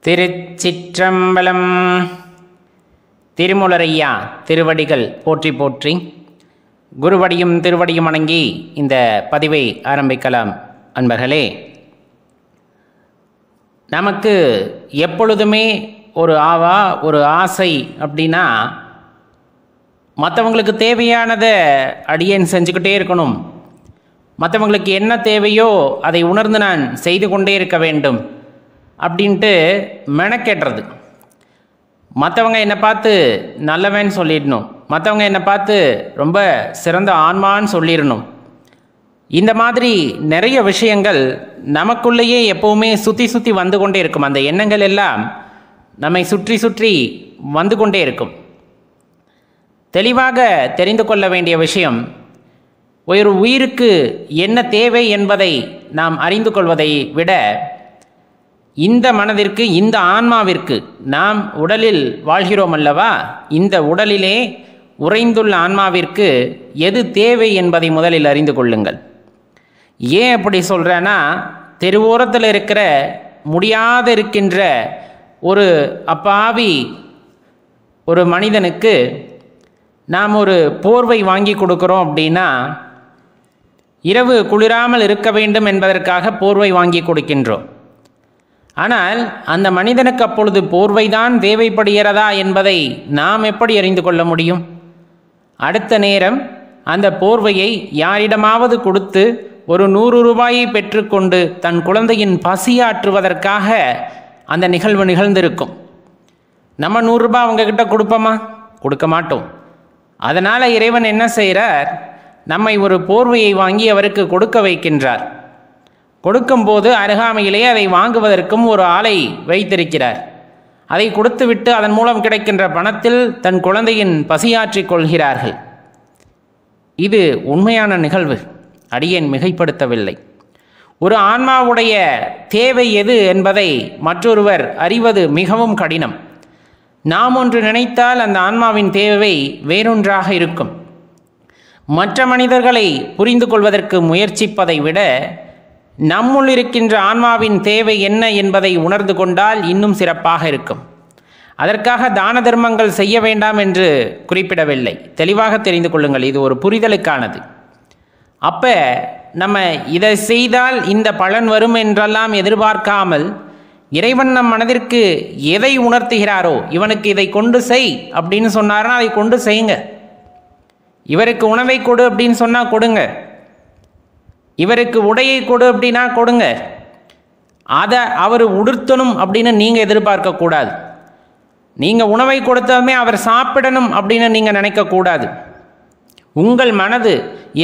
திருச்சிற்றம்பலம். திருமூலரையா திருவடிகள் போற்றி போற்றி, குருவடியும் திருவடியும் வணங்கி இந்த பதிவை ஆரம்பிக்கலாம். அன்பர்களே, நமக்கு எப்பொழுதுமே ஒரு ஆவா, ஒரு ஆசை அப்படின்னா மற்றவங்களுக்கு தேவையானதை அடியேன் செஞ்சுக்கிட்டே இருக்கணும், மற்றவங்களுக்கு என்ன தேவையோ அதை உணர்ந்து நான் செய்து கொண்டே இருக்க வேண்டும் அப்படின்ட்டு மெனக்கேட்டுறது. மற்றவங்க என்னை பார்த்து நல்லவன்னு சொல்லிடணும், மற்றவங்க என்னை பார்த்து ரொம்ப சிறந்த ஆன்மான்னு சொல்லிடணும். இந்த மாதிரி நிறைய விஷயங்கள் நமக்குள்ளேயே எப்போவுமே சுற்றி சுற்றி வந்து கொண்டே இருக்கும். அந்த எண்ணங்கள் எல்லாம் நம்மை சுற்றி சுற்றி வந்து கொண்டே இருக்கும். தெளிவாக தெரிந்து கொள்ள வேண்டிய விஷயம், ஒரு உயிருக்கு என்ன தேவை என்பதை நாம் அறிந்து கொள்வதை விட, இந்த மனதிற்கு, இந்த ஆன்மாவிற்கு, நாம் உடலில் வாழ்கிறோம் அல்லவா, இந்த உடலிலே உறைந்துள்ள ஆன்மாவிற்கு எது தேவை என்பதை முதலில் அறிந்து கொள்ளுங்கள். ஏன் அப்படி சொல்கிறேன்னா, தெருவோரத்தில் இருக்கிற முடியாத இருக்கின்ற ஒரு அப்பாவி ஒரு மனிதனுக்கு நாம் ஒரு போர்வை வாங்கி கொடுக்குறோம் அப்படின்னா, இரவு குளிராமல் இருக்க வேண்டும் என்பதற்காக போர்வை வாங்கி கொடுக்கின்றோம். ஆனால் அந்த மனிதனுக்கு அப்பொழுது போர்வைதான் தேவைப்படுகிறதா என்பதை நாம் எப்படி அறிந்து கொள்ள முடியும்? அடுத்த நேரம் அந்த போர்வையை யாரிடமாவது கொடுத்து ஒரு 100 ரூபாயை பெற்றுக்கொண்டு தன் குழந்தையின் பசியாற்றுவதற்காக அந்த நிகழ்வு நிகழ்ந்திருக்கும். நம்ம 100 ரூபாய் அவங்கக்கிட்ட கொடுப்போமா? கொடுக்க மாட்டோம். அதனால் இறைவன் என்ன செய்கிறார்? நம்மை ஒரு போர்வையை வாங்கி அவருக்கு கொடுக்க வைக்கின்றார். கொடுக்கும்போது அருகாமையிலே அதை வாங்குவதற்கும் ஒரு ஆளை வைத்திருக்கிறார். அதை கொடுத்துவிட்டு அதன் மூலம் கிடைக்கின்ற பணத்தில் தன் குழந்தையின் பசியாற்றிக் கொள்கிறார்கள். இது உண்மையான நிகழ்வு, அடியேன் மிகைப்படுத்தவில்லை. ஒரு ஆன்மாவுடைய தேவை எது என்பதை மற்றொருவர் அறிவது மிகவும் கடினம். நாம் ஒன்று நினைத்தால் அந்த ஆன்மாவின் தேவை வேறொன்றாக இருக்கும். மற்ற மனிதர்களை புரிந்து கொள்வதற்கு முயற்சிப்பதை விட நம்முள் இருக்கின்ற ஆன்மாவின் தேவை என்ன என்பதை உணர்ந்து கொண்டால் இன்னும் சிறப்பாக இருக்கும். அதற்காக தான தர்மங்கள் செய்ய வேண்டாம் என்று குறிப்பிடவில்லை, தெளிவாக தெரிந்து கொள்ளுங்கள். இது ஒரு புரிதலுக்கானது. அப்போ நம்ம இதை செய்தால் இந்த பலன் வரும் என்றெல்லாம் எதிர்பார்க்காமல், இறைவன் நம் மனதிற்கு எதை உணர்த்துகிறாரோ, இவனுக்கு இதை கொண்டு செய் அப்படின்னு சொன்னார்னா அதை கொண்டு செய்யுங்க. இவருக்கு உணவை கொடு அப்படின்னு சொன்னால் கொடுங்க. இவருக்கு உடையை கொடு அப்படின்னா கொடுங்க. அதை அவர் உடுத்தணும் அப்படின்னு நீங்கள் எதிர்பார்க்கக்கூடாது. நீங்கள் உணவை கொடுத்ததுமே அவர் சாப்பிடணும் அப்படின்னு நீங்கள் நினைக்கக்கூடாது. உங்கள் மனது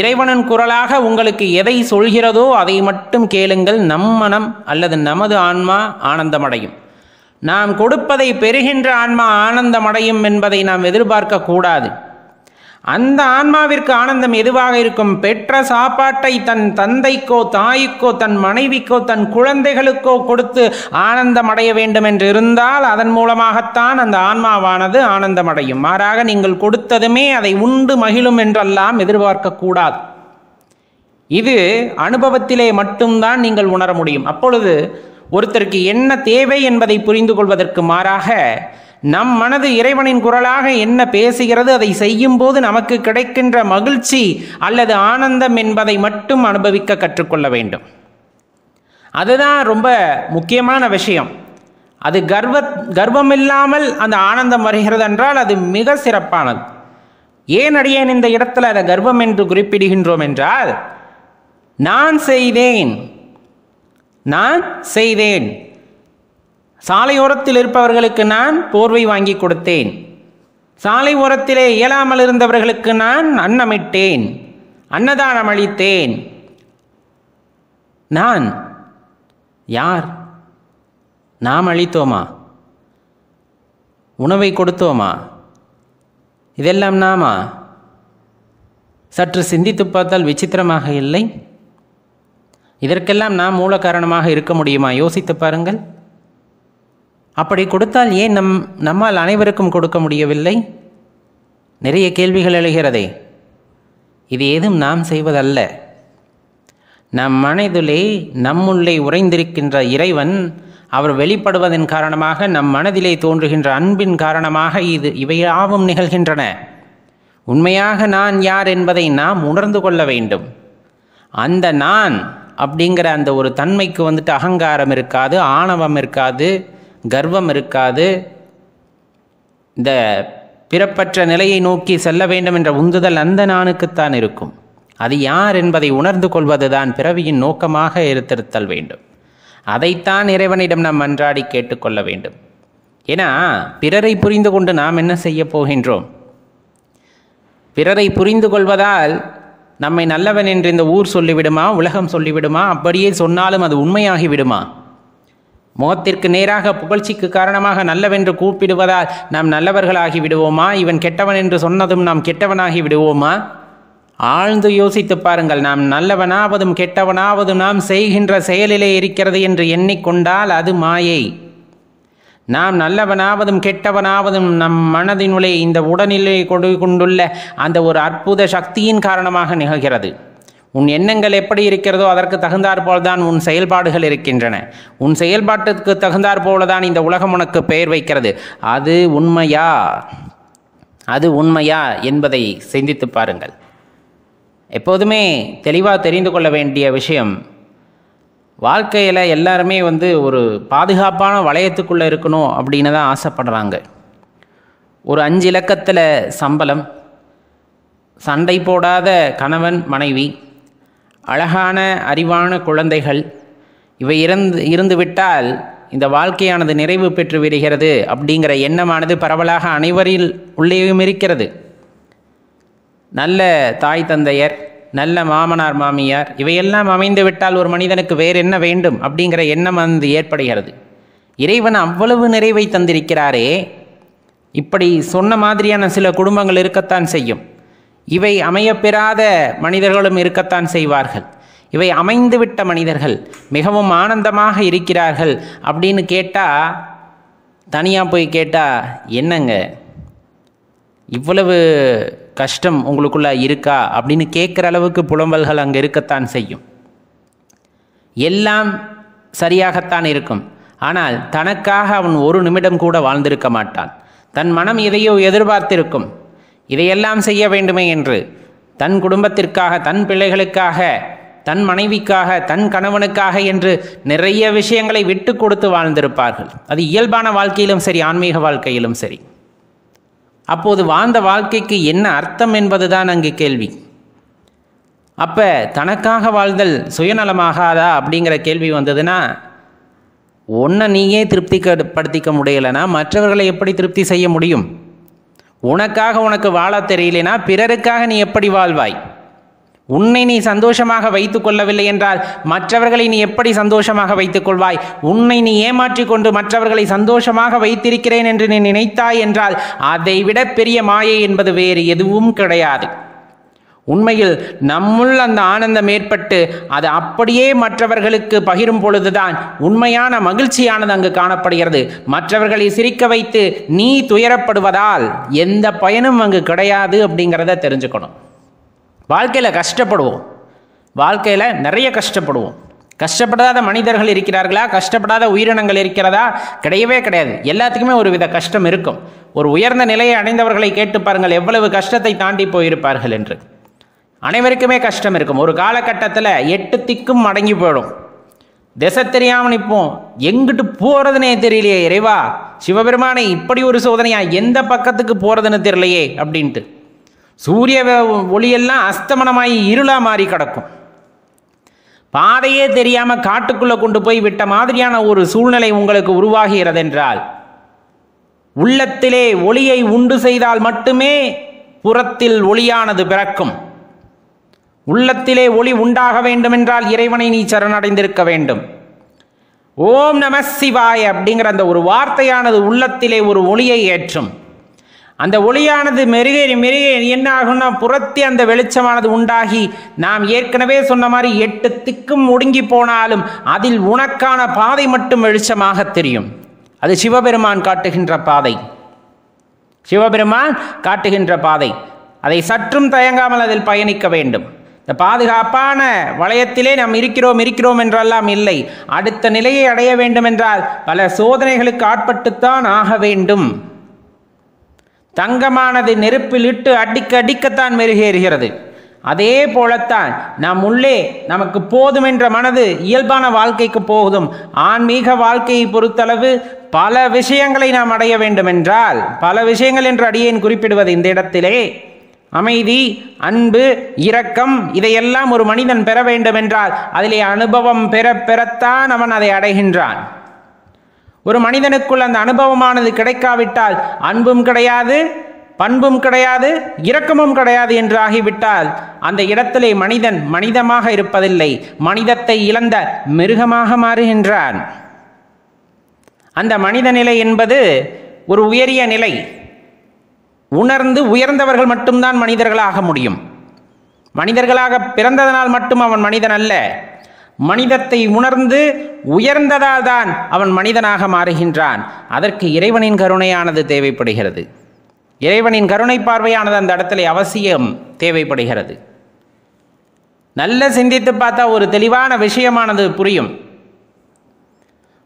இறைவனின் குரலாக உங்களுக்கு எதை சொல்கிறதோ அதை மட்டும் கேளுங்கள். நம் மனம் அல்லது நமது ஆன்மா ஆனந்தமடையும். நாம் கொடுப்பதை பெறுகின்ற ஆன்மா ஆனந்தமடையும் என்பதை நாம் எதிர்பார்க்கக்கூடாது. அந்த ஆன்மாவிற்கு ஆனந்தம் எதுவாக இருக்கும்? பெற்ற சாப்பாட்டை தன் தந்தைக்கோ தாய்க்கோ தன் மனைவிக்கோ தன் குழந்தைகளுக்கோ கொடுத்து ஆனந்தமடைய வேண்டும் என்று இருந்தால் அதன் மூலமாகத்தான் அந்த ஆன்மாவானது ஆனந்தமடையும். மாறாக நீங்கள் கொடுத்ததுமே அதை உண்டு மகிழும் என்றெல்லாம் எதிர்பார்க்கக்கூடாது. இது அனுபவத்திலே மட்டும்தான் நீங்கள் உணர முடியும். அப்பொழுது ஒருத்தருக்கு என்ன தேவை என்பதை புரிந்து கொள்வதற்கு மாறாக, நம் மனது இறைவனின் குரலாக என்ன பேசுகிறது, அதை செய்யும் போது நமக்கு கிடைக்கின்ற மகிழ்ச்சி அல்லது ஆனந்தம் என்பதை மட்டும் அனுபவிக்க கற்றுக்கொள்ள வேண்டும். அதுதான் ரொம்ப முக்கியமான விஷயம். அது கர்வம் இல்லாமல் அந்த ஆனந்தம் வருகிறது என்றால் அது மிக சிறப்பானது. ஏன் அடியேன் இந்த இடத்துல அதை கர்வம் என்று குறிப்பிடுகின்றோம் என்றால், நான் செய்தேன், சாலை ஓரத்தில் இருப்பவர்களுக்கு நான் போர்வை வாங்கி கொடுத்தேன், சாலை ஓரத்திலே இயலாமல் இருந்தவர்களுக்கு நான் அன்னமிட்டேன், அன்னதானம் அளித்தேன். நான் யார்? நாம் அளித்தோமா? உணவை கொடுத்தோமா? இதெல்லாம் நாமா? சற்று சிந்தித்து பார்த்தால் விசித்திரமாக இல்லை? இதற்கெல்லாம் நாம் மூல காரணமாக இருக்க முடியுமா? யோசித்து பாருங்கள். அப்படி கொடுத்தால் ஏன் நம்மால் அனைவருக்கும் கொடுக்க முடியவில்லை? நிறைய கேள்விகள் எழுகிறதே. இது ஏதும் நாம் செய்வதல்ல. நம் மனதிலே நம்முள்ளே உறைந்திருக்கின்ற இறைவன் அவர் வெளிப்படுவதன் காரணமாக நம் மனதிலே தோன்றுகின்ற அன்பின் காரணமாக இவையாவும் நிகழ்கின்றன. உண்மையாக நான் யார் என்பதை நாம் உணர்ந்து கொள்ள வேண்டும். அந்த நான் அப்படிங்கிற அந்த ஒரு தன்மைக்கு அகங்காரம் இருக்காது, ஆணவம் இருக்காது, கர்வம் இருக்காது. இந்த பிறப்பற்ற நிலையை நோக்கி செல்ல வேண்டும் என்ற உந்துதல் அந்த நானுக்குத்தான் இருக்கும். அது யார் என்பதை உணர்ந்து கொள்வதுதான் பிறவியின் நோக்கமாக இருத்திருத்தல் வேண்டும். அதைத்தான் இறைவனிடம் நாம் அன்றாடி கேட்டுக்கொள்ள வேண்டும். ஏன்னா பிறரை புரிந்து கொண்டு நாம் என்ன செய்ய போகின்றோம்? பிறரை புரிந்து கொள்வதால் நம்மை நல்லவன் என்று இந்த ஊர் சொல்லிவிடுமா, உலகம் சொல்லிவிடுமா? அப்படியே சொன்னாலும் அது உண்மையாகி விடுமா? முகத்திற்கு நேராக புகழ்ச்சிக்கு காரணமாக நல்லவென்று கூப்பிடுவதால் நாம் நல்லவர்களாகி விடுவோமா? இவன் கெட்டவன் என்று சொன்னதும் நாம் கெட்டவனாகி விடுவோமா? ஆழ்ந்து யோசித்து பாருங்கள். நாம் நல்லவனாவதும் கெட்டவனாவதும் நாம் செய்கின்ற செயலிலே இருக்கிறது என்று எண்ணிக்கொண்டால் அது மாயை. நாம் நல்லவனாவதும் கெட்டவனாவதும் நம் மனதினுள்ளே இந்த உடனிலே கொண்டுள்ள அந்த ஒரு அற்புத சக்தியின் காரணமாக நிகழ்கிறது. உன் எண்ணங்கள் எப்படி இருக்கிறதோ அதற்கு தகுந்தாற்போல் தான் உன் செயல்பாடுகள் இருக்கின்றன. உன் செயல்பாட்டுக்கு தகுந்தாற்போல தான் இந்த உலகம் உனக்கு பெயர் வைக்கிறது. அது உண்மையா? அது உண்மையா என்பதை சிந்தித்து பாருங்கள். எப்போதுமே தெளிவாக தெரிந்து கொள்ள வேண்டிய விஷயம், வாழ்க்கையில் எல்லாருமே ஒரு பாதுகாப்பான வளையத்துக்குள்ளே இருக்கணும் அப்படின்னு தான் ஆசைப்படுறாங்க. ஒரு 5 இலக்கத்தில் சம்பளம், சண்டை போடாத கணவன் மனைவி, அழகான அறிவான குழந்தைகள், இவை இருந்துவிட்டால் இந்த வாழ்க்கையானது நிறைவு பெற்று விடுகிறது அப்படிங்கிற எண்ணமானது பரவலாக அனைவரில் உள்ளேயும் இருக்கிறது. நல்ல தாய் தந்தையர், நல்ல மாமனார் மாமியார், இவையெல்லாம் அமைந்து விட்டால் ஒரு மனிதனுக்கு வேறு என்ன வேண்டும் அப்படிங்கிற எண்ணம் ஏற்படுகிறது. இறைவன் அவ்வளவு நிறைவை தந்திருக்கிறாரே, இப்படி சொன்ன மாதிரியான சில குடும்பங்கள் இருக்கத்தான் செய்யும். இவை அமையப்பெறாத மனிதர்களும் இருக்கத்தான் செய்வார்கள். இவை அமைந்துவிட்ட மனிதர்கள் மிகவும் ஆனந்தமாக இருக்கிறார்கள் அப்படின்னு கேட்டால், தனியாக போய் கேட்டால், என்னங்க இவ்வளவு கஷ்டம் உங்களுக்குள்ள இருக்கா அப்படின்னு கேட்குற அளவுக்கு புலம்பல்கள் அங்கே இருக்கத்தான் செய்யும். எல்லாம் சரியாகத்தான் இருக்கும். ஆனால் தனக்காக அவன் ஒரு நிமிடம் கூட வாழ்ந்திருக்க மாட்டான். தன் மனம் எதையோ எதிர்பார்த்திருக்கும், இதையெல்லாம் செய்ய வேண்டுமே என்று. தன் குடும்பத்திற்காக, தன் பிள்ளைகளுக்காக, தன் மனைவிக்காக, தன் கணவனுக்காக என்று நிறைய விஷயங்களை விட்டு கொடுத்து வாழ்ந்திருப்பார்கள். அது இயல்பான வாழ்க்கையிலும் சரி, ஆன்மீக வாழ்க்கையிலும் சரி. அப்போது வாழ்ந்த வாழ்க்கைக்கு என்ன அர்த்தம் என்பதுதான் அங்கு கேள்வி. அப்போ தனக்காக வாழ்தல் சுயநலமாகாதா அப்படிங்கிற கேள்வி வந்ததுன்னா, உன்னை நீயே திருப்திப்படுத்திக்க முடியலைன்னா மற்றவர்களை எப்படி திருப்தி செய்ய முடியும்? உனக்காக உனக்கு வாழ தெரியலைனா பிறருக்காக நீ எப்படி வாழ்வாய்? உன்னை நீ சந்தோஷமாக வைத்து கொள்ளவில்லை என்றால் மற்றவர்களை நீ எப்படி சந்தோஷமாக வைத்துக் கொள்வாய்? உன்னை நீ ஏமாற்றிக் கொண்டு மற்றவர்களை சந்தோஷமாக வைத்திருக்கிறேன் என்று நீ நினைத்தாய் என்றால் அதை விட பெரிய மாயை என்பது வேறு எதுவும் கிடையாது. உண்மையில் நம்முள் அந்த ஆனந்தம் ஏற்பட்டு அது அப்படியே மற்றவர்களுக்கு பகிரும் பொழுதுதான் உண்மையான மகிழ்ச்சியானது அங்கு காணப்படுகிறது. மற்றவர்களை சிரிக்க வைத்து நீ துயரப்படுவதால் எந்த பயனும் அங்கு கிடையாது அப்படிங்கிறத தெரிஞ்சுக்கணும். வாழ்க்கையில் கஷ்டப்படுவோம், வாழ்க்கையில் நிறைய கஷ்டப்படுவோம். கஷ்டப்படாத மனிதர்கள் இருக்கிறார்களா? கஷ்டப்படாத உயிரினங்கள் இருக்கிறதா? கிடையவே கிடையாது. எல்லாத்துக்குமே ஒரு வித கஷ்டம் இருக்கும். ஒரு உயர்ந்த நிலையை அடைந்தவர்களை கேட்டு பாருங்கள், எவ்வளவு கஷ்டத்தை தாண்டி போயிருப்பார்கள் என்று. அனைவருக்குமே கஷ்டம் இருக்கும். ஒரு காலகட்டத்தில் 8 திக்கும் அடங்கி போயிடும். திசை தெரியாமல் நிற்போம். எங்கிட்டு போகிறதுனே தெரியலையே இறைவா, சிவபெருமானை இப்படி ஒரு சோதனையா, எந்த பக்கத்துக்கு போகிறதுன்னு தெரியலையே அப்படின்ட்டு. சூரிய ஒளியெல்லாம் அஸ்தமனமாகி இருளாக மாறி கிடக்கும். பாதையே தெரியாமல் காட்டுக்குள்ளே கொண்டு போய் விட்ட மாதிரியான ஒரு சூழ்நிலை உங்களுக்கு உருவாகிறது என்றால், உள்ளத்திலே ஒளியை உண்டு செய்தால் மட்டுமே புறத்தில் ஒளியானது பிறக்கும். உள்ளத்திலே ஒளி உண்டாக வேண்டும் என்றால் இறைவனை நீ சரணடைந்திருக்க வேண்டும். ஓம் நம சிவாய அப்படிங்கிற அந்த ஒரு வார்த்தையானது உள்ளத்திலே ஒரு ஒளியை ஏற்றும். அந்த ஒளியானது மெருகே என்ன ஆகும்னா, புறத்தே அந்த வெளிச்சமானது உண்டாகி நாம் ஏற்கனவே சொன்ன மாதிரி 8 திக்கும் ஒடுங்கி போனாலும் அதில் உனக்கான பாதை மட்டும் வெளிச்சமாக தெரியும். அது சிவபெருமான் காட்டுகின்ற பாதை. சிவபெருமான் காட்டுகின்ற பாதை. அதை சற்றும் தயங்காமல் அதில் பயணிக்க வேண்டும். இந்த பாதுகாப்பான வளையத்திலே நாம் இருக்கிறோம் என்றெல்லாம் இல்லை. அடுத்த நிலையை அடைய வேண்டும் என்றால் பல சோதனைகளுக்கு ஆட்பட்டுத்தான் ஆக வேண்டும். தங்கமானது நெருப்பில் இட்டு அடிக்கத்தான் மெருகேறுகிறது. அதே போலத்தான் நாம் உள்ளே நமக்கு போதும் என்ற மனது இயல்பான வாழ்க்கைக்கு போதும். ஆன்மீக வாழ்க்கையை பொறுத்தளவு பல விஷயங்களை நாம் அடைய வேண்டும் என்றால், பல விஷயங்கள் என்று அடியேன் குறிப்பிடுவது இந்த இடத்திலே அமைதி, அன்பு, இரக்கம் இதையெல்லாம் ஒரு மனிதன் பெற வேண்டும் என்றால் அதிலே அனுபவம் பெறத்தான் அவன் அதை அடைகின்றான். ஒரு மனிதனுக்குள் அந்த அனுபவமானது கிடைக்காவிட்டால் அன்பும் கிடையாது, பண்பும் கிடையாது, இரக்கமும் கிடையாது என்று ஆகிவிட்டால் அந்த இடத்திலே மனிதன் மனிதமாக இருப்பதில்லை, மனிதத்தை இழந்த மிருகமாக மாறுகின்றான். அந்த மனித நிலை என்பது ஒரு உயரிய நிலை. உணர்ந்து உயர்ந்தவர்கள் மட்டும்தான் மனிதர்களாக முடியும். மனிதர்களாக பிறந்ததனால் மட்டும் அவன் மனிதன் அல்ல, மனிதத்தை உணர்ந்து உயர்ந்ததால் தான் அவன் மனிதனாக மாறுகின்றான். அதற்கு இறைவனின் கருணையானது தேவைப்படுகிறது. இறைவனின் கருணை பார்வையானது அந்த இடத்துல அவசியம் தேவைப்படுகிறது. நல்ல சிந்தித்து பார்த்தா ஒரு தெளிவான விஷயமானது புரியும்.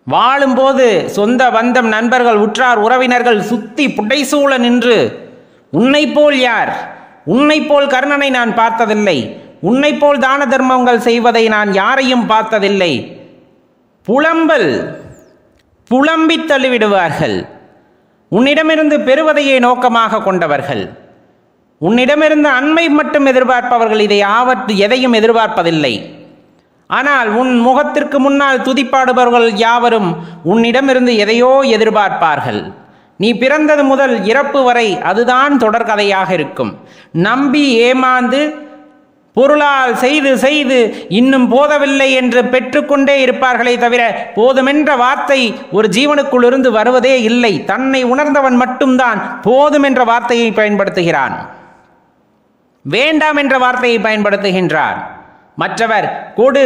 வாழும்போது சொந்த பந்தம், நண்பர்கள், உற்றார், உறவினர்கள் சுத்தி புடைசூழ நின்று உன்னை போல் யார், உன்னை போல் கர்ணனை நான் பார்த்ததில்லை, உன்னை போல் தான தர்மங்கள் செய்வதை நான் யாரையும் பார்த்ததில்லை, புலம்பி தள்ளிவிடுவார்கள். உன்னிடமிருந்து பெறுவதையே நோக்கமாக கொண்டவர்கள், உன்னிடமிருந்து அண்மை மட்டும் எதிர்பார்ப்பவர்கள், எதையும் எதிர்பார்ப்பதில்லை. ஆனால் உன் முகத்திற்கு முன்னால் துதிப்பாடுபவர்கள் யாவரும் உன்னிடமிருந்து எதையோ எதிர்பார்ப்பார்கள். நீ பிறந்தது முதல் இறப்பு வரை அதுதான் தொடர்கதையாக இருக்கும். நம்பி ஏமாந்து பொருளால் செய்து இன்னும் போதவில்லை என்று பெற்றுக்கொண்டே இருப்பார்களே தவிர போதுமென்ற வார்த்தை ஒரு ஜீவனுக்குள் இருந்து வருவதே இல்லை. தன்னை உணர்ந்தவன் மட்டும்தான் போதும் என்ற வார்த்தையை பயன்படுத்துகிறான், வேண்டாம் என்ற வார்த்தையை பயன்படுத்துகின்றான். மற்றவர் கொடு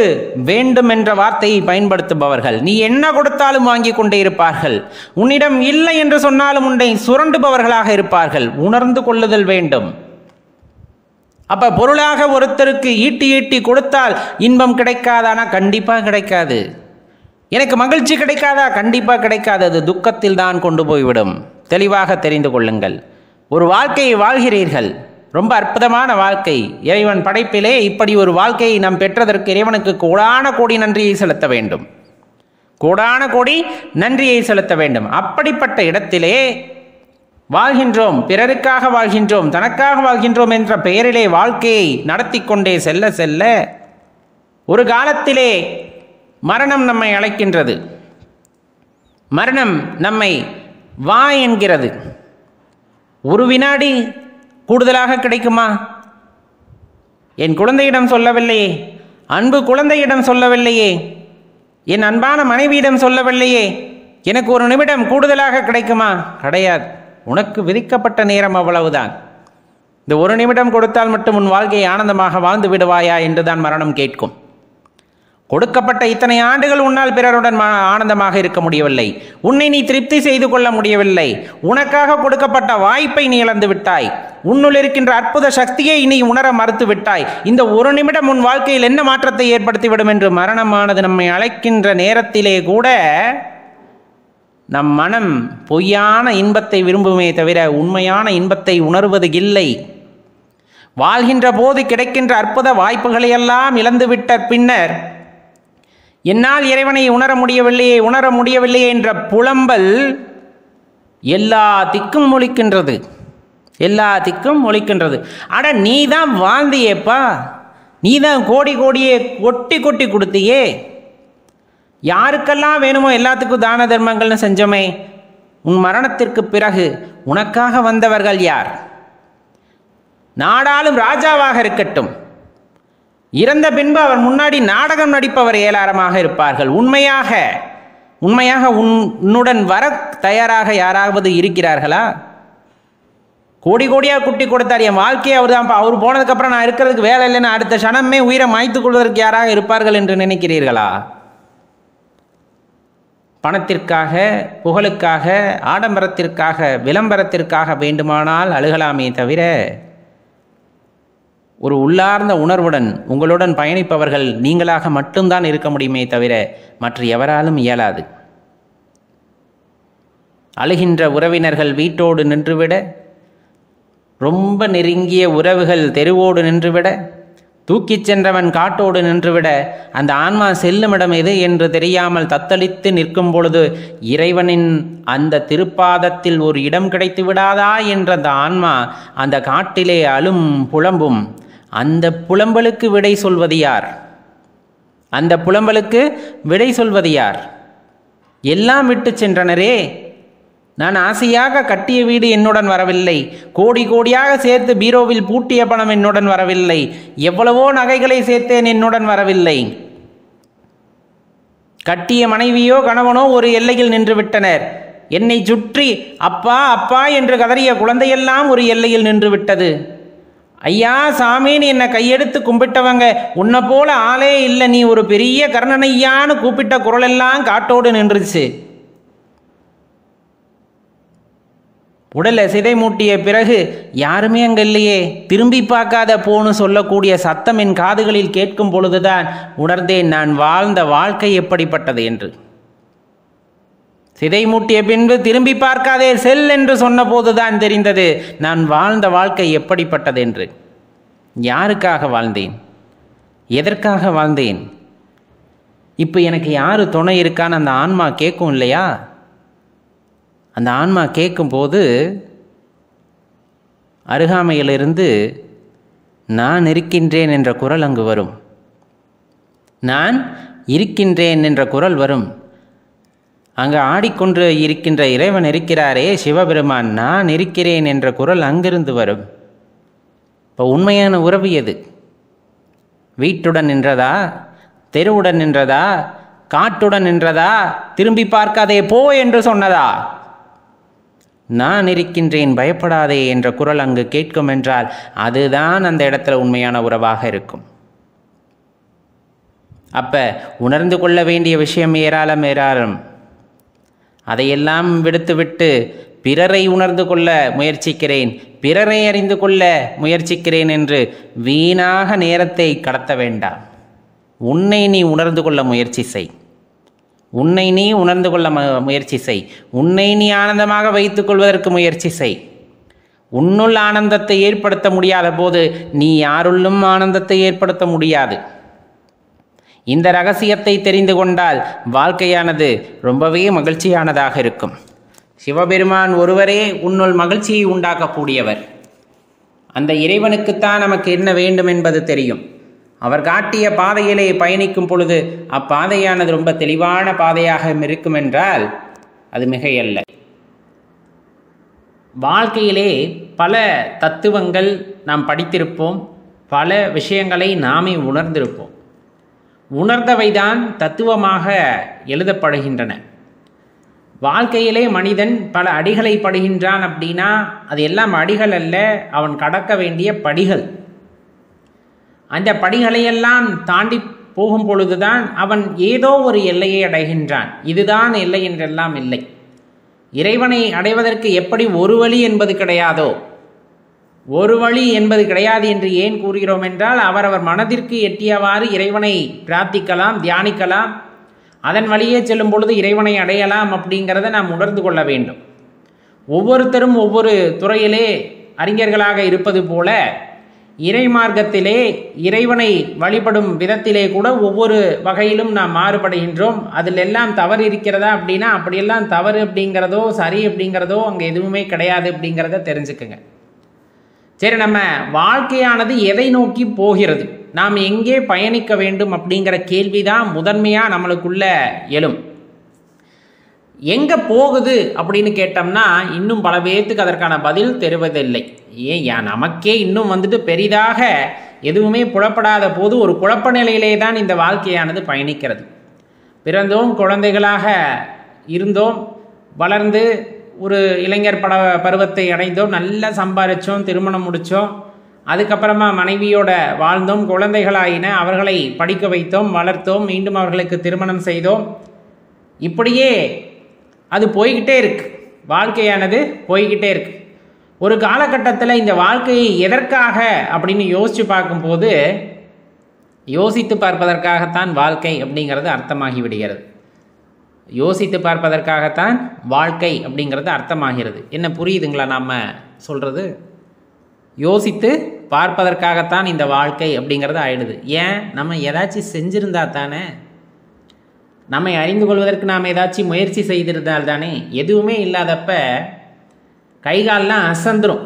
வேண்டும் என்ற வார்த்தையை பயன்படுத்துபவர்கள் நீ என்ன கொடுத்தாலும் வாங்கி கொண்டே இருப்பார்கள். உன்னிடம் இல்லை என்று சொன்னாலும் உன்னை சுரண்டுபவர்களாக இருப்பார்கள். உணர்ந்து கொள்ளுதல் வேண்டும். அப்ப பொருளாக ஒருத்தருக்கு ஈட்டி கொடுத்தால் இன்பம் கிடைக்காதானா? கண்டிப்பா கிடைக்காது. எனக்கு மகிழ்ச்சி கிடைக்காதா? கண்டிப்பா கிடைக்காது. அது துக்கத்தில் தான் கொண்டு போய்விடும். தெளிவாக தெரிந்து கொள்ளுங்கள். ஒரு வாழ்க்கையை வாழ்கிறீர்கள், ரொம்ப அற்புதமான வாழ்க்கை. இறைவன் படைப்பிலே இப்படி ஒரு வாழ்க்கையை நாம் பெற்றதற்கு இறைவனுக்கு கோடான கோடி நன்றியை செலுத்த வேண்டும். கோடான கோடி நன்றியை செலுத்த வேண்டும். அப்படிப்பட்ட இடத்திலே வாழ்கின்றோம், பிறருக்காக வாழ்கின்றோம், தனக்காக வாழ்கின்றோம் என்ற பெயரிலே வாழ்க்கையை நடத்தி கொண்டே செல்ல ஒரு காலத்திலே மரணம் நம்மை அழைக்கின்றது. மரணம் நம்மை வா என்கிறது. ஒரு வினாடி கூடுதலாக கிடைக்குமா? என் குழந்தையிடம் சொல்லவில்லையே, அன்பு குழந்தையிடம் சொல்லவில்லையே, என் அன்பான மனைவியிடம் சொல்லவில்லையே, எனக்கு ஒரு நிமிடம் கூடுதலாக கிடைக்குமா? கிடையாது. உனக்கு விதிக்கப்பட்ட நேரம் அவ்வளவுதான். இந்த ஒரு நிமிடம் கொடுத்தால் மட்டும் உன் வாழ்க்கையை ஆனந்தமாக வாழ்ந்து விடுவாயா என்றுதான் மரணம் கேட்கும். கொடுக்கப்பட்ட இத்தனை ஆண்டுகள் உன்னால் பிறருடன் ஆனந்தமாக இருக்க முடியவில்லை, உன்னை நீ திருப்தி செய்து கொள்ள முடியவில்லை, உனக்காக கொடுக்கப்பட்ட வாய்ப்பை நீ இழந்து விட்டாய், உன்னுள் இருக்கின்ற அற்புத சக்தியை நீ உணர மறுத்து விட்டாய். இந்த ஒரு நிமிடம் உன் வாழ்க்கையில் என்ன மாற்றத்தை ஏற்படுத்திவிடும் என்று மரணமானது நம்மை அழைக்கின்ற நேரத்திலே கூட நம் மனம் பொய்யான இன்பத்தை விரும்புமே தவிர உண்மையான இன்பத்தை உணர்வது இல்லை. வாழ்கின்ற போது கிடைக்கின்ற அற்புத வாய்ப்புகளையெல்லாம் இழந்துவிட்ட பின்னர் என்னால் இறைவனை உணர முடியவில்லையே என்ற புலம்பல் எல்லா திக்கும் ஒலிக்கின்றது. அட நீ தான் வாழ்ந்தியேப்பா, நீ தான் கோடியே கொட்டி கொடுத்தியே, யாருக்கெல்லாம் வேணுமோ எல்லாத்துக்கும் தான தர்மங்கள்னு செஞ்சோமே, உன் மரணத்திற்கு பிறகு உனக்காக வந்தவர்கள் யார்? நாடாளும் ராஜாவாக இருக்கட்டும், இறந்த பின்பு அவர் முன்னாடி நாடகம் நடிப்பவர் ஏராளமாக இருப்பார்கள். உண்மையாக உன்னுடன் வர தயாராக யாராவது இருக்கிறார்களா? கோடியாக குட்டி கொடுத்தார், என் வாழ்க்கையை அவர் தான், அவர் போனதுக்கப்புறம் நான் இருக்கிறதுக்கு வேலை இல்லைன்னு அடுத்த க்ஷணமே உயிரை மாய்த்து கொள்வதற்கு யாராக இருப்பார்கள் என்று நினைக்கிறீர்களா? பணத்திற்காக, புகழுக்காக, ஆடம்பரத்திற்காக, விளம்பரத்திற்காக வேண்டுமானால் அழுகலாமே தவிர ஒரு உள்ளார்ந்த உணர்வுடன் உங்களுடன் பயணிப்பவர்கள் நீங்களாக மட்டும்தான் இருக்க முடியுமே தவிர மற்ற எவராலும் இயலாது. அழுகின்ற உறவினர்கள் வீட்டோடு நின்றுவிட, ரொம்ப நெருங்கிய உறவுகள் தெருவோடு நின்றுவிட, தூக்கிச் சென்றவன் காட்டோடு நின்றுவிட, அந்த ஆன்மா செல்லுமிடம் எது என்று தெரியாமல் தத்தளித்து நிற்கும் பொழுது இறைவனின் அந்த திருப்பாதத்தில் ஒரு இடம் கிடைத்து விடாதா என்ற அந்த ஆன்மா அந்த காட்டிலே அழும் புலம்பும். அந்த புலம்பலுக்கு விடை சொல்வது யார்? அந்த புலம்பலுக்கு விடை சொல்வது யார்? எல்லாம் விட்டு சென்றனரே. நான் ஆசையாக கட்டிய வீடு என்னுடன் வரவில்லை, கோடி கோடியாக சேர்த்து பீரோவில் பூட்டிய பணம் என்னுடன் வரவில்லை, எவ்வளவோ நகைகளை சேர்த்தேன் என்னுடன் வரவில்லை. கட்டிய மனைவியோ கணவனோ ஒரு எல்லையில் நின்று விட்டனர். என்னை சுற்றி அப்பா அப்பா என்று கதறிய குழந்தையெல்லாம் ஒரு எல்லையில் நின்று விட்டது. ஐயா சாமின்னு என்னை கையெடுத்து கும்பிட்டவங்க உன்னை போல ஆளே இல்லை, நீ ஒரு பெரிய கர்ணனையான்னு கூப்பிட்ட குரலெல்லாம் காட்டோடு நின்றுச்சு. உடலை சிதை மூட்டிய பிறகு யாருமே அங்கே இல்லையே, திரும்பி பார்க்காத போன்னு சொல்லக்கூடிய சத்தம் என் காதுகளில் கேட்கும் பொழுதுதான் உணர்ந்தேன் நான் வாழ்ந்த வாழ்க்கை எப்படிப்பட்டது என்று. சிதை மூட்டிய பின்பு திரும்பி பார்க்காதே செல் என்று சொன்ன போதுதான் தெரிந்தது நான் வாழ்ந்த வாழ்க்கை எப்படிப்பட்டது என்று. யாருக்காக வாழ்ந்தேன்? எதற்காக வாழ்ந்தேன்? இப்போ எனக்கு யார் துணை இருக்கான்னு அந்த ஆன்மா கேட்கும் இல்லையா? அந்த ஆன்மா கேட்கும்போது அருகாமையிலிருந்து நான் இருக்கின்றேன் என்ற குரல் அங்கு வரும். நான் இருக்கின்றேன் என்ற குரல் வரும். அங்கு ஆடிக்கொண்டு இருக்கின்ற இறைவன் இருக்கிறாரே சிவபெருமான், நான் இருக்கிறேன் என்ற குரல் அங்கிருந்து வரும். இப்போ உண்மையான உறவு எது? வீட்டுடன் நின்றதா, தெருவுடன் நின்றதா, காட்டுடன் நின்றதா, திரும்பி பார்க்காதே போ என்று சொன்னதா? நான் இருக்கின்றேன் பயப்படாதே என்ற குரல் அங்கு கேட்கும் என்றால் அதுதான் அந்த இடத்துல உண்மையான உறவாக இருக்கும். அப்போ உணர்ந்து கொள்ள வேண்டிய விஷயம் ஏராளம் ஏராளம். அதையெல்லாம் விடுத்துவிட்டு பிறரை உணர்ந்து கொள்ள முயற்சிக்கிறேன், பிறரை அறிந்து கொள்ள முயற்சிக்கிறேன் என்று வீணாக நேரத்தை கடத்த வேண்டாம். உன்னை நீ உணர்ந்து கொள்ள முயற்சி செய். உன்னை நீ உணர்ந்து கொள்ள முயற்சி செய். உன்னை நீ ஆனந்தமாக வைத்துக் கொள்வதற்கு முயற்சி செய். உன்னுள் ஆனந்தத்தை ஏற்படுத்த முடியாத போது நீ யாருள்ளும் ஆனந்தத்தை ஏற்படுத்த முடியாது. இந்த ரகசியத்தை தெரிந்து கொண்டால் வாழ்க்கையானது ரொம்பவே மகிழ்ச்சியானதாக இருக்கும். சிவபெருமான் ஒருவரே உன்னுள் மகிழ்ச்சியை உண்டாக்கக்கூடியவர். அந்த இறைவனுக்குத்தான் நமக்கு என்ன வேண்டும் என்பது தெரியும். அவர் காட்டிய பாதையிலே பயணிக்கும் பொழுது அப்பாதையானது ரொம்ப தெளிவான பாதையாக இருக்கும் என்றால் அது மிகையல்ல. வாழ்க்கையிலே பல தத்துவங்கள் நாம் படித்திருப்போம், பல விஷயங்களை நாமே உணர்ந்திருப்போம். உணர்ந்தவைதான் தத்துவமாக எழுதப்படுகின்றன. வாழ்க்கையிலே மனிதன் பல அடிகளை படுகின்றான் அப்படின்னா அது எல்லாம் அடிகள் அல்ல, அவன் கடக்க வேண்டிய படிகள். அந்த படிகளையெல்லாம் தாண்டி போகும் பொழுதுதான் அவன் ஏதோ ஒரு எல்லையை அடைகின்றான். இதுதான் எல்லை என்றெல்லாம் இல்லை. இறைவனை அடைவதற்கு எப்படி ஒரு வழி என்பது கிடையாதோ, ஒரு வழி என்பது கிடையாது என்று ஏன் கூறுகிறோம் என்றால் அவரவர் மனதிற்கு எட்டியவாறு இறைவனை பிரார்த்திக்கலாம், தியானிக்கலாம். அதன் வழியே செல்லும் பொழுது இறைவனை அடையலாம் அப்படிங்கிறத நாம் உணர்ந்து கொள்ள வேண்டும். ஒவ்வொருத்தரும் ஒவ்வொரு துறையிலே அறிஞர்களாக இருப்பது போல இறை மார்க்கத்திலே இறைவனை வழிபடும் விதத்திலே கூட ஒவ்வொரு வகையிலும் நாம் மாறுபடுகின்றோம். அதில் எல்லாம் தவறு இருக்கிறதா அப்படின்னா அப்படியெல்லாம் தவறு அப்படிங்கிறதோ சரி அப்படிங்கிறதோ அங்கே எதுவுமே கிடையாது அப்படிங்கிறத தெரிஞ்சுக்குங்க. சரி, நம்ம வாழ்க்கையானது எதை நோக்கி போகிறது, நாம் எங்கே பயணிக்க வேண்டும் அப்படிங்கிற கேள்விதான் முதன்மையாக நம்மளுக்குள்ள எழும். எங்கே போகுது அப்படின்னு கேட்டோம்னா இன்னும் பல பேர்த்துக்கு அதற்கான பதில் தெரிவதில்லை. ஏன் நமக்கே இன்னும் பெரிதாக எதுவுமே புலப்படாத போது ஒரு குழப்ப நிலையிலே தான் இந்த வாழ்க்கையானது பயணிக்கிறது. பிறந்தோம், குழந்தைகளாக இருந்தோம், வளர்ந்து ஒரு இளைஞர் பருவத்தை அடைந்தோம், நல்லா சம்பாதிச்சோம், திருமணம் முடித்தோம், அதுக்கப்புறமா மனைவியோட வாழ்ந்தோம், குழந்தைகளாயின, அவர்களை படிக்க வைத்தோம், வளர்த்தோம், மீண்டும் அவர்களுக்கு திருமணம் செய்தோம். இப்படியே அது போய்கிட்டே இருக்கு. வாழ்க்கையானது போய்கிட்டே இருக்கு. ஒரு காலகட்டத்தில் இந்த வாழ்க்கையை எதற்காக அப்படின்னு யோசித்து பார்க்கும்போது, யோசித்து பார்ப்பதற்காகத்தான் வாழ்க்கை அப்படிங்கிறது அர்த்தமாகி விடுகிறது. யோசித்து பார்ப்பதற்காகத்தான் வாழ்க்கை அப்படிங்கிறது அர்த்தமாகிறது. என்ன புரியுதுங்களா நாம் சொல்கிறது? யோசித்து பார்ப்பதற்காகத்தான் இந்த வாழ்க்கை அப்படிங்கிறது ஆயிடுது. ஏன்? நம்ம ஏதாச்சும் செஞ்சிருந்தா தானே, நம்மை அறிந்து கொள்வதற்கு நாம் ஏதாச்சும் முயற்சி செய்திருந்தால் தானே. எதுவுமே இல்லாதப்ப கைகாலெலாம் அசந்துரும்,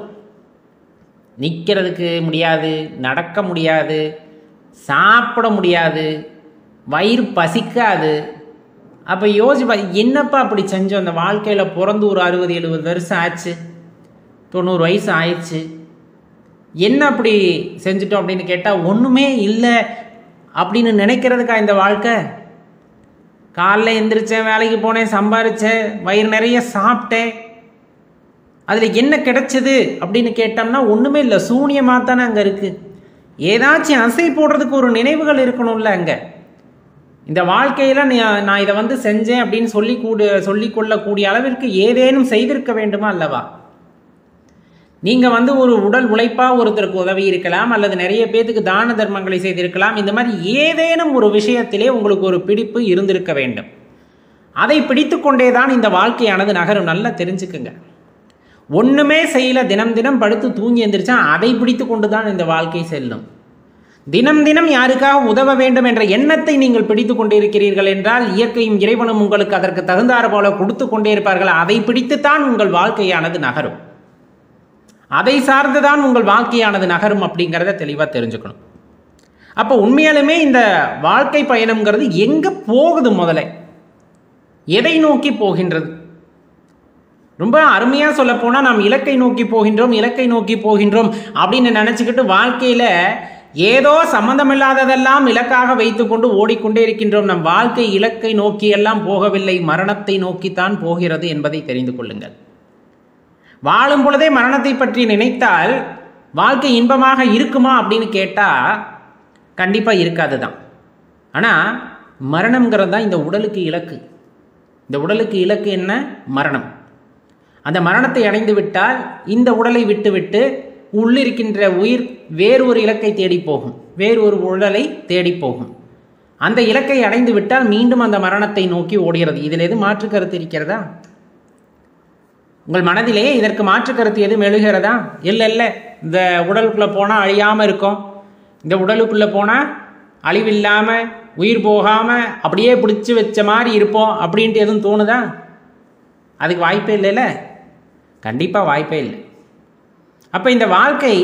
நிற்கிறதுக்கு முடியாது, நடக்க முடியாது, சாப்பிட முடியாது, வயிறு பசிக்காது. அப்போ யோசிப்பா, என்னப்பா அப்படி செஞ்சோம்? அந்த வாழ்க்கையில் பிறந்து ஒரு 60-70 வருஷம் ஆச்சு, 90 வயசு ஆயிடுச்சு, என்ன அப்படி செஞ்சிட்டோம் அப்படின்னு கேட்டால் ஒன்றுமே இல்லை அப்படின்னு நினைக்கிறதுக்கா இந்த வாழ்க்கை? காலைல எந்திரிச்சேன், வேலைக்கு போனேன், சம்பாரித்தேன், வயிறு நிறைய சாப்பிட்டேன், அதில் என்ன கிடைச்சது அப்படின்னு கேட்டோம்னா ஒன்றுமே இல்லை, சூனியமாக தானே அங்கே இருக்குது. ஏதாச்சும் அசை போடுறதுக்கு ஒரு நினைவுகள் இருக்கணும்ல அங்கே. இந்த வாழ்க்கையில் நான் இதை செஞ்சேன் அப்படின்னு சொல்லிக்கொள்ளக்கூடிய அளவிற்கு ஏதேனும் செய்திருக்க வேண்டுமா அல்லவா? நீங்கள் ஒரு உடல் உழைப்பாக ஒருத்தருக்கு உதவி இருக்கலாம், அல்லது நிறைய பேருக்கு தான தர்மங்களை செய்திருக்கலாம். இந்த மாதிரி ஏதேனும் ஒரு விஷயத்திலே உங்களுக்கு ஒரு பிடிப்பு இருந்திருக்க வேண்டும். அதை பிடித்து கொண்டே தான் இந்த வாழ்க்கையானது நகரும். நல்லா தெரிஞ்சுக்குங்க. ஒன்றுமே செய்யல, தினம் தினம் படுத்து தூங்கி எந்திரிச்சா அதை பிடித்து கொண்டு தான் இந்த வாழ்க்கை செல்லும். தினம் தினம் யாருக்காக உதவ வேண்டும் என்ற எண்ணத்தை நீங்கள் பிடித்து கொண்டிருக்கிறீர்கள் என்றால் இயற்கையும் இறைவனும் உங்களுக்கு அதற்கு தகுந்தாறு போல கொடுத்து கொண்டே இருப்பார்கள். அதை பிடித்துத்தான் உங்கள் வாழ்க்கையானது நகரும். அதை சார்ந்துதான் உங்கள் வாழ்க்கையானது நகரும் அப்படிங்கிறத தெளிவாக தெரிஞ்சுக்கணும். அப்போ உண்மையாலுமே இந்த வாழ்க்கை பயணம்ங்கிறது எங்கே போகுது? முதல்ல எதை நோக்கி போகின்றது? ரொம்ப அருமையாக சொல்ல போனால், நாம் இலக்கை நோக்கி போகின்றோம், இலக்கை நோக்கி போகின்றோம் அப்படின்னு நினச்சிக்கிட்டு வாழ்க்கையில் ஏதோ சம்பந்தமில்லாததெல்லாம் இலக்காக வைத்துக்கொண்டு ஓடிக்கொண்டே இருக்கின்றோம். நம் வாழ்க்கை இலக்கை நோக்கி எல்லாம் போகவில்லை, மரணத்தை நோக்கித்தான் போகிறது என்பதை தெரிந்து கொள்ளுங்கள். வாழும் பொழுதே மரணத்தை பற்றி நினைத்தால் வாழ்க்கை இன்பமாக இருக்குமா அப்படின்னு கேட்டால் கண்டிப்பாக இருக்காது தான். ஆனால் மரணம்ங்கிறது தான் இந்த உடலுக்கு இலக்கு. இந்த உடலுக்கு இலக்கு என்ன? மரணம். அந்த மரணத்தை அடைந்து விட்டால் இந்த உடலை விட்டுவிட்டு உள்ளிருக்கின்ற உயிர் வேறு ஒரு இலக்கை தேடி போகும், வேறு ஒரு உடலை தேடி போகும். அந்த இலக்கை அடைந்து விட்டால் மீண்டும் அந்த மரணத்தை நோக்கி ஓடுகிறது. இதில் எது மாற்று கருத்து இருக்கிறதா? உங்கள் மனதிலே இதற்கு மாற்று கருத்து எதுவும் எழுகிறதா? இல்லை இல்லை, இந்த உடலுக்குள்ளே போனால் அழியாமல் இருக்கும், இந்த உடலுக்குள்ளே போனால் அழிவில்லாமல் உயிர் போகாமல் அப்படியே பிடிச்சி வச்ச மாதிரி இருப்போம் அப்படின்ட்டு எதுவும் தோணுதா? அதுக்கு வாய்ப்பே இல்லைல்ல, கண்டிப்பாக வாய்ப்பே இல்லை. அப்போ இந்த வாழ்க்கை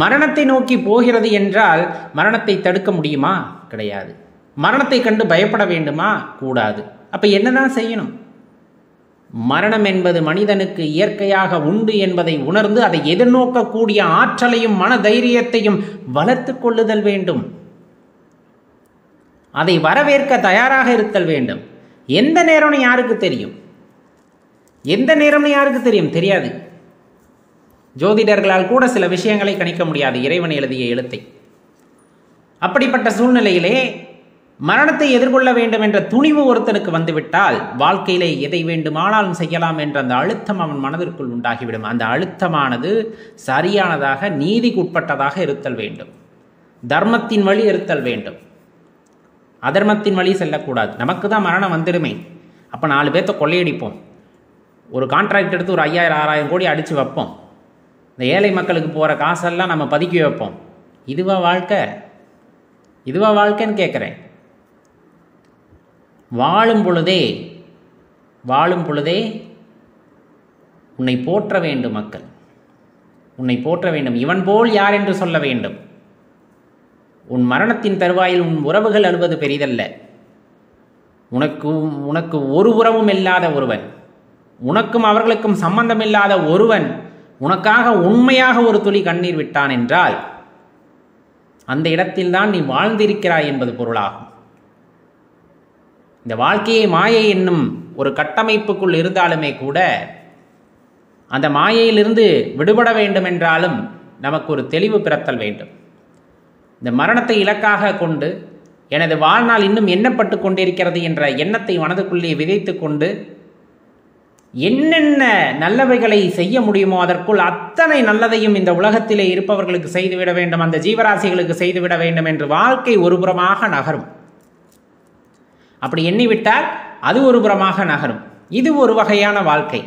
மரணத்தை நோக்கி போகிறது என்றால் மரணத்தை தடுக்க முடியுமா? கிடையாது. மரணத்தை கண்டு பயப்பட வேண்டுமா? கூடாது. அப்போ என்னதான் செய்யணும்? மரணம் என்பது மனிதனுக்கு இயற்கையாக உண்டு என்பதை உணர்ந்து அதை எதிர்நோக்கக்கூடிய ஆற்றலையும் மன தைரியத்தையும் வளர்த்து கொள்ளுதல் வேண்டும். அதை வரவேற்க தயாராக இருத்தல் வேண்டும். எந்த நேரம்னு யாருக்கு தெரியும்? எந்த நேரம்னு யாருக்கு தெரியும்? தெரியாது. ஜோதிடர்களால் கூட சில விஷயங்களை கணிக்க முடியாது, இறைவன் எழுதிய எழுத்தை. அப்படிப்பட்ட சூழ்நிலையிலே மரணத்தை எதிர்கொள்ள வேண்டும் என்ற துணிவு ஒருத்தனுக்கு வந்துவிட்டால் வாழ்க்கையிலே எதை வேண்டுமானாலும் செய்யலாம் என்ற அந்த அழுத்தம் அவன் மனதிற்குள் உண்டாகிவிடும். அந்த அழுத்தமானது சரியானதாக, நீதிக்குட்பட்டதாக இருத்தல் வேண்டும். தர்மத்தின் வழி இருத்தல் வேண்டும். அதர்மத்தின் வழி செல்லக்கூடாது. நமக்கு தான் மரணம் வந்துடுமே, அப்போ 4 பேர்த்த கொள்ளையடிப்போம், ஒரு கான்ட்ராக்ட் எடுத்து ஒரு 5000-6000 கோடி அடித்து வைப்போம், இந்த ஏழை மக்களுக்கு போகிற காசெல்லாம் நம்ம பதுக்கி வைப்போம். இதுவா வாழ்க்கை? இதுவா வாழ்க்கைன்னு கேட்குறேன். வாழும் பொழுதே உன்னை போற்ற வேண்டும். மக்கள் உன்னை போற்ற வேண்டும். இவன் போல் யார் என்று சொல்ல வேண்டும். உன் மரணத்தின் தருவாயில் உன் உறவுகள் அழுவது பெரிதல்ல. உனக்கு ஒரு உறவும் இல்லாத ஒருவன், உனக்கும் அவர்களுக்கும் சம்பந்தமில்லாத ஒருவன் உனக்காக உண்மையாக ஒரு துளி கண்ணீர் விட்டான் என்றால் அந்த இடத்தில்தான் நீ வாழ்ந்திருக்கிறாய் என்பது பொருளாகும். இந்த வாழ்க்கையை மாயை என்னும் ஒரு கட்டமைப்புக்குள் இருந்தாலுமே கூட அந்த மாயையிலிருந்து விடுபட வேண்டும் என்றாலும் நமக்கு ஒரு தெளிவு பிறத்தல் வேண்டும். இந்த மரணத்தை இலக்காக கொண்டு எனது வாழ்நாள் இன்னும் எண்ணப்பட்டு கொண்டிருக்கிறது என்ற எண்ணத்தை மனதுக்குள்ளே விதைத்து கொண்டு என்னென்ன நல்லவைகளை செய்ய முடியுமோ அதற்குள் அத்தனை நல்லதையும் இந்த உலகத்திலே இருப்பவர்களுக்கு செய்துவிட வேண்டும், அந்த ஜீவராசிகளுக்கு செய்துவிட வேண்டும் என்று வாழ்க்கை ஒரு புறமாக நகரும். அப்படி எண்ணிவிட்டால் அது ஒரு புறமாக நகரும். இது ஒரு வகையான வாழ்க்கை.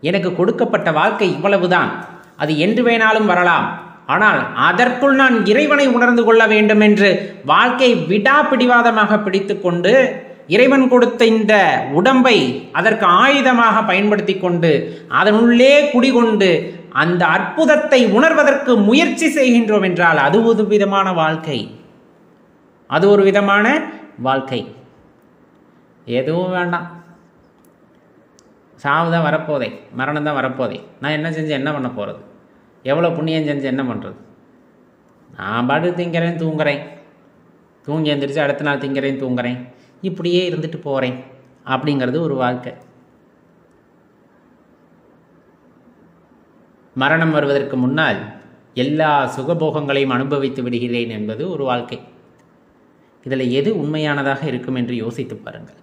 எனக்கு கொடுக்கப்பட்ட வாழ்க்கை இவ்வளவுதான், அது என்று வேணாலும் வரலாம், ஆனால் அதற்குள் நான் இறைவனை உணர்ந்து கொள்ள வேண்டும் என்று வாழ்க்கை விடாப்பிடிவாதமாக பிடித்து கொண்டு இறைவன் கொடுத்த இந்த உடம்பை அதற்கு ஆயுதமாக பயன்படுத்தி கொண்டு அதனுள்ளே குடிகொண்டு அந்த அற்புதத்தை உணர்வதற்கு முயற்சி செய்கின்றோம் என்றால் அது ஒரு விதமான வாழ்க்கை. அது ஒரு விதமான வாழ்க்கை. எதுவும் வேண்டாம், சாவு தான் வரப்போதே, மரணம் தான் வரப்போதே, நான் என்ன செஞ்சு என்ன பண்ண போகிறது, எவ்வளோ புண்ணியம் செஞ்சு என்ன பண்ணுறது, நான் பாட்டு திங்கிறேன் தூங்குறேன், தூங்கி எழுந்திரிச்சு அடுத்த நாள் திங்கிறேன் தூங்குறேன், இப்படியே இருந்துட்டு போகிறேன் அப்படிங்கிறது ஒரு வாழ்க்கை. மரணம் வருவதற்கு முன்னால் எல்லா சுகபோகங்களையும் அனுபவித்து விடுகிறேன் என்பது ஒரு வாழ்க்கை. இதில் எது உண்மையானதாக இருக்கும் என்று யோசித்து பாருங்கள்.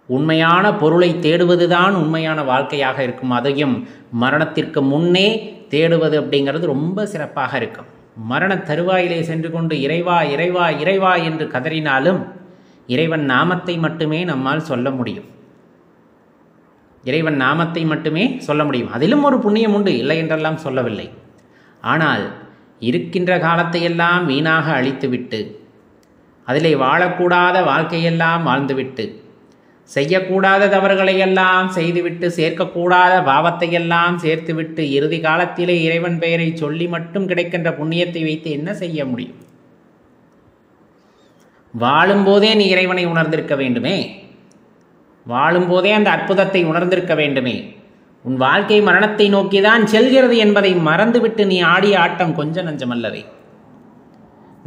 உண்மையான பொருளை தேடுவதுதான் உண்மையான வாழ்க்கையாக இருக்கும். அதையும் மரணத்திற்கு முன்னே தேடுவது அப்படிங்கிறது ரொம்ப சிறப்பாக இருக்கும். மரண தருவாயிலே சென்று கொண்டு இறைவா இறைவா இறைவா என்று கதறினாலும் இறைவன் நாமத்தை மட்டுமே நம்மால் சொல்ல முடியும். இறைவன் நாமத்தை மட்டுமே சொல்ல முடியும். அதிலும் ஒரு புண்ணியம் உண்டு, இல்லை என்றெல்லாம் சொல்லவில்லை. ஆனால் இருக்கின்ற காலத்தையெல்லாம் வீணாக அழித்துவிட்டு அதிலே வாழக்கூடாத வாழ்க்கையெல்லாம் வாழ்ந்துவிட்டு செய்யக்கூடாத தவறுகளையெல்லாம் செய்துவிட்டு சேர்க்கக்கூடாத பாவத்தையெல்லாம் சேர்த்துவிட்டு இறுதி காலத்திலே இறைவன் பெயரை சொல்லி மட்டும் கிடைக்கின்ற புண்ணியத்தை வைத்து என்ன செய்ய முடியும்? வாழும்போதே நீ இறைவனை உணர்ந்திருக்க வேண்டுமே, வாழும்போதே அந்த அற்புதத்தை உணர்ந்திருக்க வேண்டுமே. உன் வாழ்க்கை மரணத்தை நோக்கிதான் செல்கிறது என்பதை மறந்துவிட்டு நீ ஆடிய ஆட்டம் கொஞ்ச நஞ்சமல்லவே.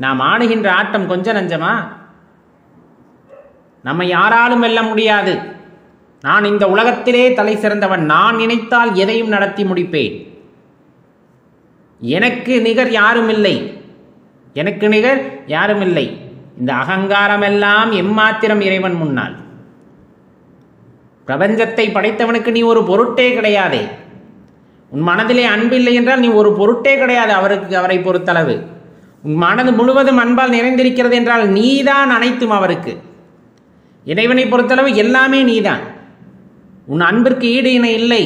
நாம் ஆடுகின்ற ஆட்டம் கொஞ்ச நஞ்சமா? நம்மை யாராலும் வெல்ல முடியாது. நான் இந்த உலகத்திலே தலை சிறந்தவன், நான் நினைத்தால் எதையும் நடத்தி முடிப்பேன், எனக்கு நிகர் யாரும் இல்லை, எனக்கு நிகர் யாரும் இல்லை. இந்த அகங்காரமெல்லாம் எம்மாத்திரம் இறைவன் முன்னால். பிரபஞ்சத்தை படைத்தவனுக்கு நீ ஒரு பொருட்டே கிடையாதே. உன் மனதிலே அன்பில்லை என்றால் நீ ஒரு பொருட்டே கிடையாது அவரை பொறுத்தளவு. உன் மனது முழுவதும் அன்பால் நிறைந்திருக்கிறது என்றால் நீதான் அனைத்தும் அவருக்கு. இறைவனை பொறுத்தளவு எல்லாமே நீதான். உன் அன்பிற்கு ஈடு இணை இல்லை,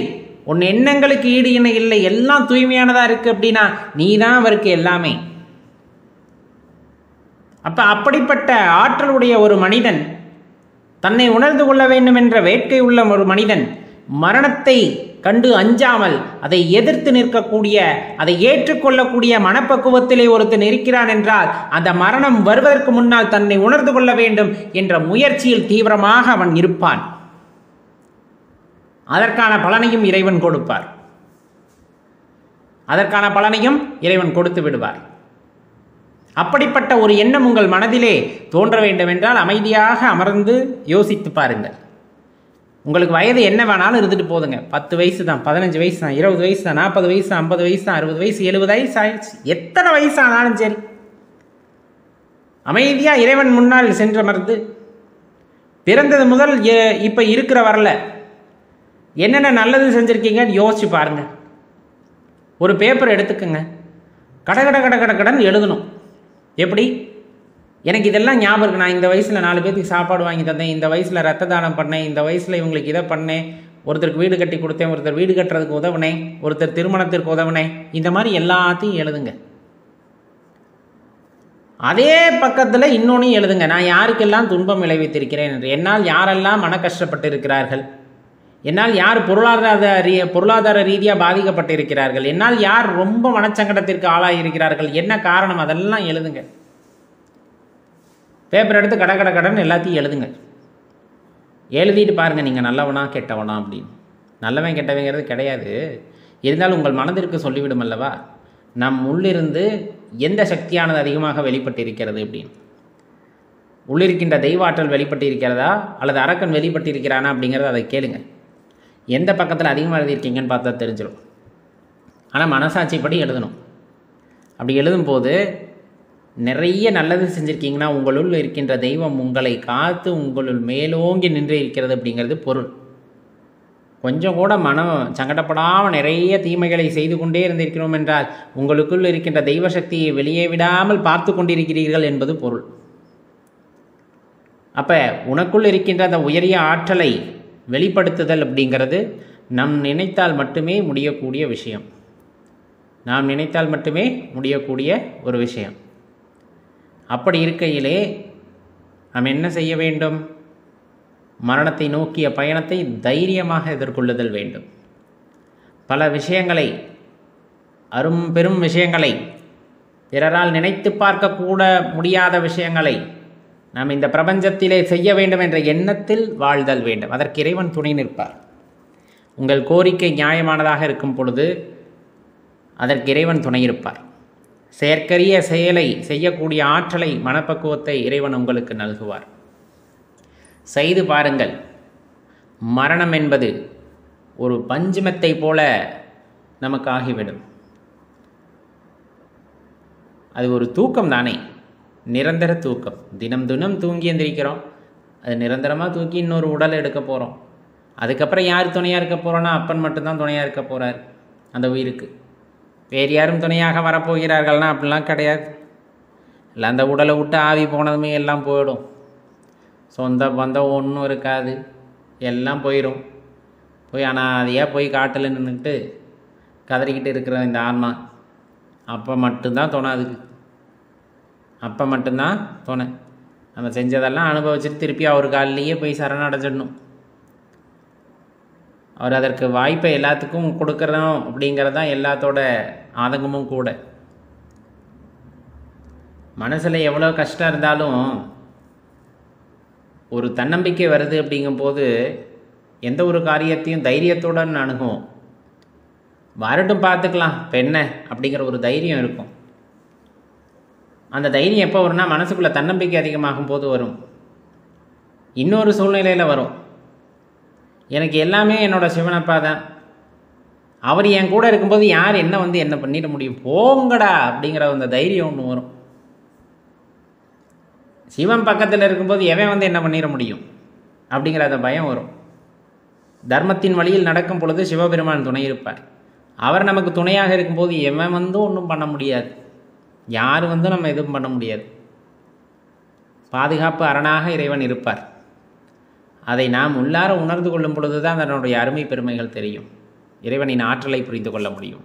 உன் எண்ணங்களுக்கு ஈடு இணை இல்லை, எல்லாம் தூய்மையானதாக இருக்குது அப்படின்னா நீதான் அவருக்கு எல்லாமே. அப்போ அப்படிப்பட்ட ஆற்றலுடைய ஒரு மனிதன், தன்னை உணர்ந்து கொள்ள வேண்டும் என்ற வேட்கை உள்ள ஒரு மனிதன், மரணத்தை கண்டு அஞ்சாமல் அதை எதிர்த்து நிற்கக்கூடிய, அதை ஏற்றுக்கொள்ளக்கூடிய மனப்பக்குவத்திலே ஒருத்தன் இருக்கிறான் என்றால் அந்த மரணம் வருவதற்கு முன்னால் தன்னை உணர்ந்து கொள்ள வேண்டும் என்ற முயற்சியில் தீவிரமாக அவன் இருப்பான். அதற்கான பலனையும் இறைவன் கொடுப்பார். அதற்கான பலனையும் இறைவன் கொடுத்து விடுவார். அப்படிப்பட்ட ஒரு எண்ணம் உங்கள் மனதிலே தோன்ற வேண்டும் என்றால் அமைதியாக அமர்ந்து யோசித்து பாருங்கள். உங்களுக்கு வயது என்ன வேணாலும் இருந்துட்டு போதுங்க. 10 வயசு தான், 15 வயசு தான், 20 வயசு தான், 40 வயசு தான், 50 வயசு தான், 60 வயசு, 70 வயசு ஆயிடுச்சு, எத்தனை வயசு ஆனாலும் சரி அமைதியாக இறைவன் முன்னால் சென்று அமர்ந்து பிறந்தது முதல் இப்போ இருக்கிற வரல என்னென்ன நல்லது செஞ்சுருக்கீங்கன்னு யோசிச்சு பாருங்க. ஒரு பேப்பர் எடுத்துக்கோங்க, கடன்னு எழுதணும். எப்படி? எனக்கு இதெல்லாம் ஞாபகம் இருக்குது. நான் இந்த வயசில் 4 பேருக்கு சாப்பாடு வாங்கி தந்தேன், இந்த வயசில் ரத்த தானம் பண்ணேன், இந்த வயசில் இவங்களுக்கு இதை பண்ணேன், ஒருத்தருக்கு வீடு கட்டி கொடுத்தேன், ஒருத்தர் வீடு கட்டுறதுக்கு உதவுனேன், ஒருத்தர் திருமணத்திற்கு உதவுனேன், இந்த மாதிரி எல்லாத்தையும் எழுதுங்க. அதே பக்கத்தில் இன்னொன்று எழுதுங்க, நான் யாருக்கெல்லாம் துன்பம் விளைவித்திருக்கிறேன் என்று, என்னால் யாரெல்லாம் மன கஷ்டப்பட்டு இருக்கிறார்கள், என்னால் யார் பொருளாதார ரீதியாக பாதிக்கப்பட்டிருக்கிறார்கள், என்னால் யார் ரொம்ப மனச்சங்கடத்திற்கு ஆளாகியிருக்கிறார்கள், என்ன காரணம், அதெல்லாம் எழுதுங்க. பேப்பர் எடுத்து கடன் எல்லாத்தையும் எழுதுங்க. எழுதிட்டு பாருங்கள் நீங்கள் நல்லவனா கெட்டவனா அப்படின்னு. நல்லவன் கெட்டவங்கிறது கிடையாது, இருந்தாலும் உங்கள் மனதிற்கு சொல்லிவிடும் அல்லவா நம் உள்ளிருந்து எந்த சக்தியானது அதிகமாக வெளிப்பட்டிருக்கிறது அப்படின்னு. உள்ளிருக்கின்ற தெய்வாற்றல் வெளிப்பட்டிருக்கிறதா அல்லது அரக்கன் வெளிப்பட்டிருக்கிறானா அப்படிங்கிறத அதை கேளுங்க. எந்த பக்கத்தில் அதிகமாக எழுதியிருக்கீங்கன்னு பார்த்தா தெரிஞ்சிடும். ஆனால் மனசாட்சிப்படி எழுதணும். அப்படி எழுதும்போது நிறைய நல்லது செஞ்சுருக்கீங்கன்னா உங்களுள் இருக்கின்ற தெய்வம் உங்களை காத்து உங்களுள் மேலோங்கி நின்று இருக்கிறது அப்படிங்கிறது பொருள். கொஞ்சம் கூட மனம் சங்கடப்படாமல் நிறைய தீமைகளை செய்து கொண்டே இருந்திருக்கிறோம் என்றால் உங்களுக்குள் இருக்கின்ற தெய்வ சக்தியை வெளியே விடாமல் பார்த்து கொண்டிருக்கிறீர்கள் என்பது பொருள். அப்போ உனக்குள் இருக்கின்ற அந்த உயரிய ஆற்றலை வெளிப்படுத்துதல் அப்படிங்கிறது நம் நினைத்தால் மட்டுமே முடியக்கூடிய விஷயம். நாம் நினைத்தால் மட்டுமே முடியக்கூடிய ஒரு விஷயம். அப்படி இருக்கையிலே நாம் என்ன செய்ய வேண்டும்? மரணத்தை நோக்கிய பயணத்தை தைரியமாக எதிர்கொள்ளுதல் வேண்டும். பல விஷயங்களை, பெரும் விஷயங்களை, பிறரால் நினைத்து பார்க்கக்கூட முடியாத விஷயங்களை நாம் இந்த பிரபஞ்சத்திலே செய்ய வேண்டும் என்ற எண்ணத்தில் வாழ்தல் வேண்டும். அதற்கு இறைவன் துணை நிற்பார். உங்கள் கோரிக்கை நியாயமானதாக இருக்கும் பொழுது அதற்கு இறைவன் துணை இருப்பார். செயற்கரிய செயலை செய்யக்கூடிய ஆற்றலை, மனப்பக்குவத்தை இறைவன் உங்களுக்கு நல்குவார். செய்து பாருங்கள். மரணம் என்பது ஒரு பஞ்சுமெத்தை போல நமக்கு ஆகிவிடும். அது ஒரு தூக்கம் தானே, நிரந்தர தூக்கம். தினம் தினம் தூங்கி எந்திரிக்கிறோம். அது நிரந்தரமாக தூக்கி இன்னொரு உடல் எடுக்க போகிறோம். அதுக்கப்புறம் யார் துணையாக இருக்க போகிறோன்னா அப்பன் மட்டும்தான் துணையாக இருக்க போகிறார் அந்த உயிருக்கு. வேறு யாரும் துணையாக வரப்போகிறார்கள்னா அப்படிலாம் கிடையாது. இல்லை, அந்த உடலை விட்டு ஆவி போனதுமே எல்லாம் போயிடும். சொந்த பந்தம் ஒன்றும் இருக்காது, எல்லாம் போயிடும். அனாதையாக போய் காட்டில் நின்றுட்டு கதறிக்கிட்டு இருக்கிற இந்த ஆன்மா அப்போ மட்டும்தான் துணை. அதுக்கு அப்போ மட்டும்தான் துணை. நம்ம செஞ்சதெல்லாம் அனுபவிச்சுட்டு திருப்பி அவர் காலிலேயே போய் சரணடைஞ்சிடணும். அவர் அதற்கு வாய்ப்பை எல்லாத்துக்கும் கொடுக்குறோம் அப்படிங்கிறது தான் எல்லாத்தோட ஆதங்கமும் கூட. மனசில் எவ்வளோ கஷ்டம் இருந்தாலும் ஒரு தன்னம்பிக்கை வருது அப்படிங்கும்போது எந்த ஒரு காரியத்தையும் தைரியத்துடன் அணுகும். வரட்டும் பார்த்துக்கலாம் பெண்ணை அப்படிங்கிற ஒரு தைரியம் இருக்கும். அந்த தைரியம் எப்போ வரும்னா மனசுக்குள்ளே தன்னம்பிக்கை அதிகமாகும் போது வரும். இன்னொரு சூழ்நிலையில் வரும். எனக்கு எல்லாமே என்னோடய சிவனப்பா தான், அவர் என் கூட இருக்கும்போது யார் என்ன பண்ணிட முடியும், போங்கடா அப்படிங்கிற அந்த தைரியம் ஒன்று வரும். சிவன் பக்கத்தில் இருக்கும்போது எவன் என்ன பண்ணிட முடியும் அப்படிங்கிற அந்த பயம் வரும். தர்மத்தின் வழியில் நடக்கும் பொழுது சிவபெருமான் துணை இருப்பார். அவர் நமக்கு துணையாக இருக்கும்போது எவன் ஒன்றும் பண்ண முடியாது, யார் நம்ம எதுவும் பண்ண முடியாது. பாதுகாப்பு அரணாக இறைவன் இருப்பார். அதை நாம் உள்ளார உணர்ந்து கொள்ளும் பொழுது தான் அதனுடைய அருமை பெருமைகள் தெரியும். இறைவனின் ஆற்றலை புரிந்து கொள்ள முடியும்.